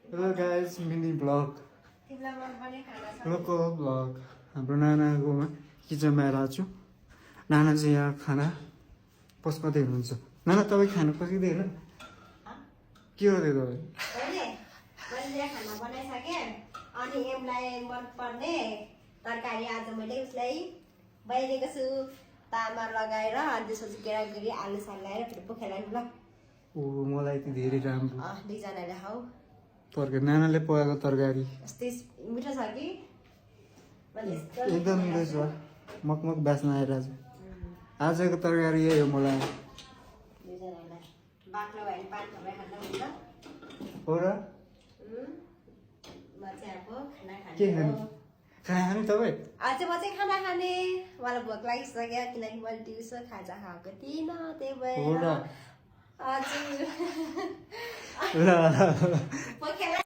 Hello guys, mini vlog. तिमीलाई मन पर्ने खाना छ लोको भ्लग हाम्रो नानाकोमा किचनमा आएर छु नाना चाहिँ यहाँ खाना पस्काउँदै हुनुहुन्छ नाना तपाईँ खाना पस्किँदै होइन के गर्दै तपाईँ मैले खाना बनाइसकेँ अनि एमलाई मन पर्ने तरकारी आज मैले उसलाई बनाइदिएको छु तामा लगाएर अनि त्यसपछि केरागरी आलु सल्लाएर फेरि पोखेलानु ल ओ मलाई त धेरै राम्रो दुईजनाले खाऊ तरकारी नानाले पकाएको तरकारी यस्तै मिठो छ कि एकदम मिठो छ मकमक बाँच्न आइरहेको छ आजको तरकारी यही हो मलाई दुईजनालाई बाक्लो भयो भने पानी थपेर खाँदा हुन्छ हो र म चाहिँ अब खाना के खाने खाने खाना खाने तपाईँ आज म चाहिँ खाना खाने मलाई भोक लागिसक्यो किनकि मैले दिउँसो खाजा खाएको थिइनँ त्यही हो भएर र हजुर ल पोखे